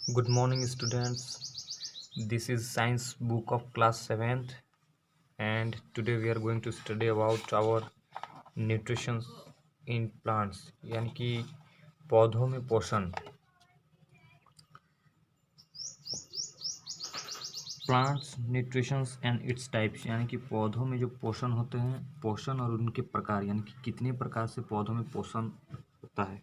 Good morning, students. This is science book of class 7th, and today we are going to study about our nutrition in plants, यानी कि पौधों में पोषण। Plants nutritions and its types, यानी कि पौधों में जो पोषण होते हैं, पोषण और उनके प्रकार, यानी कि कितने प्रकार से पौधों में पोषण होता है।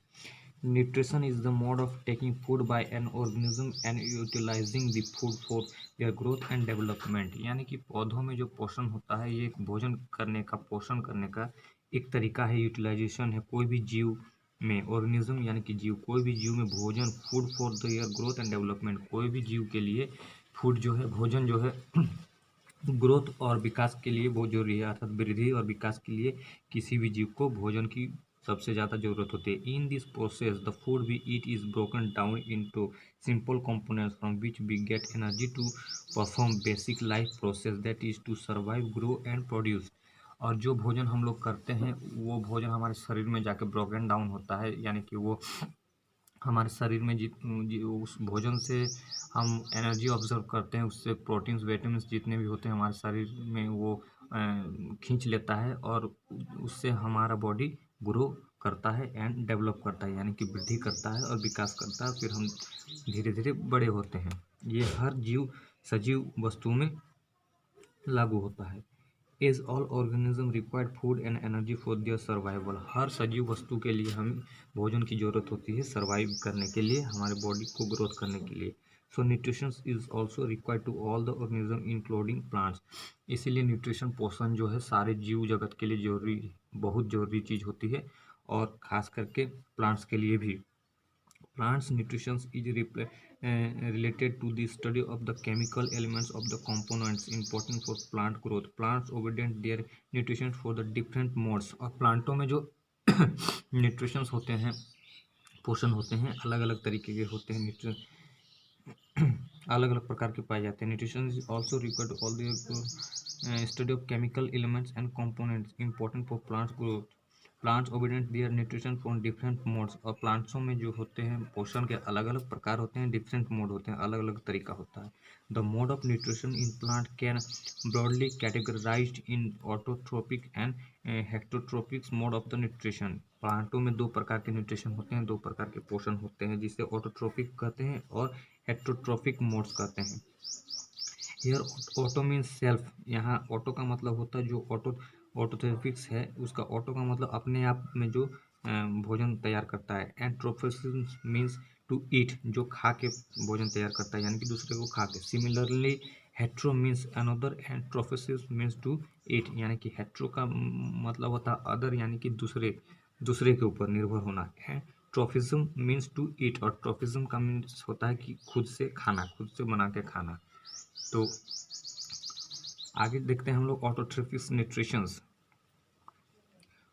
Nutrition is the mode of taking food by an organism and utilising the food for their growth and development, यानी कि पौधों में जो पोषण होता है ये एक भोजन करने का, पोषण करने का एक तरीका है, यूटिलाइजेशन है। कोई भी जीव में, ऑर्गेनिज्म यानी कि जीव, कोई भी जीव में भोजन, food for their growth and development, कोई भी जीव के लिए फूड जो है, भोजन जो है ग्रोथ और विकास के लिए बहुत जरूरी है, अर्थात वृद्धि और विकास के लिए किसी भी जीव को भोजन की सबसे ज़्यादा जरूरत होती है। In this process the food we eat is broken down into simple components from which we get energy to perform basic life process that is to survive, grow and produce. और जो भोजन हम लोग करते हैं वो भोजन हमारे शरीर में जाके ब्रोकन डाउन होता है, यानी कि वो हमारे शरीर में उस भोजन से हम एनर्जी ऑब्जर्व करते हैं, उससे प्रोटीन्स विटामिन्स जितने भी होते हैं हमारे शरीर में वो खींच लेता है और उससे हमारा बॉडी ग्रो करता है एंड डेवलप करता है, यानी कि वृद्धि करता है और विकास करता है, फिर हम धीरे धीरे बड़े होते हैं। ये हर जीव, सजीव वस्तु में लागू होता है। As all organism required food and energy for their survival, हर सजीव वस्तु के लिए हमें भोजन की जरूरत होती है सर्वाइव करने के लिए, हमारे बॉडी को ग्रोथ करने के लिए। So nutrition is also required to all the organism including plants, इसीलिए न्यूट्रिशन, पोषण जो है सारे जीव जगत के लिए जरूरी, बहुत जरूरी चीज़ होती है, और खास करके प्लांट्स के लिए भी। Plants nutrition is related to the study of the chemical elements of the components important for plant growth. Plants obtain their nutrition for the different modes, और प्लांटों में जो न्यूट्रिशंस होते हैं, पोषण होते हैं, अलग अलग तरीके के होते हैं, अलग अलग प्रकार के पाए जाते हैं। Nutrition is also required to all the study of chemical elements and components important for plants growth. Plants obedient their nutrition from different modes, और प्लांट्सों में जो होते हैं पोषण के अलग अलग प्रकार होते हैं, डिफरेंट मोड होते हैं, अलग अलग तरीका होता है। The mode of nutrition in plant can broadly categorized in autotrophic and heterotrophic mode of the nutrition. प्लांटों में दो प्रकार के न्यूट्रिशन होते हैं, दो प्रकार के पोषण होते हैं, जिसे ऑटोट्रोपिक कहते हैं और हेक्टोट्रोपिक मोड्स कहते हैं। हियर ऑटो मीन्स सेल्फ, यहाँ ऑटो का मतलब होता है जो ऑटोट्रोपिक्स है, उसका ऑटो का मतलब अपने आप में जो भोजन तैयार करता है। एंड ट्रोफिक्स मीन्स टू ईट, जो खा के भोजन तैयार करता है, यानी कि दूसरे को खा के। Similarly hetero means another and trophics means to eat, यानी कि हेट्रो का मतलब होता है अदर, यानी कि दूसरे के ऊपर निर्भर होना है। ट्रोफिज्म मीन्स टू ईट, और ट्रोफिज्म का मीन्स होता है कि खुद से खाना, खुद से बना के खाना। तो आगे देखते हैं हम लोग ऑटोट्रोफिक न्यूट्रिशंस।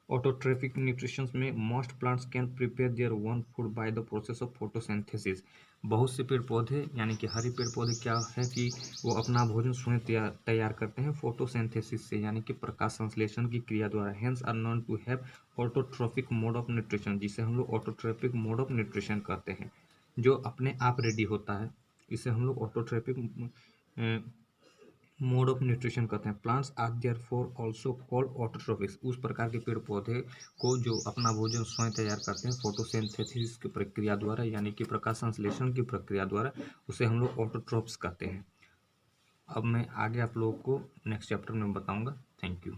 ऑटोट्रोफिक न्यूट्रिशंस में most plants can prepare their own food by the process of photosynthesis. बहुत से पेड़ पौधे, यानी कि हरे पेड़ पौधे क्या है कि वो अपना भोजन स्वयं तैयार करते हैं फोटोसिंथेसिस से, यानी कि प्रकाश संश्लेषण की क्रिया द्वारा। Hence are known to have autotrophic mode of nutrition, जिसे हम लोग ऑटोट्रोफिक मोड ऑफ न्यूट्रिशन कहते हैं, जो अपने आप रेडी होता है, इसे हम लोग ऑटोट्रोफिक मोड ऑफ न्यूट्रिशन कहते हैं। Plants are therefore also called autotrophics, उस प्रकार के पेड़ पौधे को जो अपना भोजन स्वयं तैयार करते हैं फोटोसिंथेसिस की प्रक्रिया द्वारा, यानी कि प्रकाश संश्लेषण की प्रक्रिया द्वारा, उसे हम लोग ऑटोट्रोफ्स कहते हैं। अब मैं आगे आप लोगों को नेक्स्ट चैप्टर में बताऊंगा। Thank you.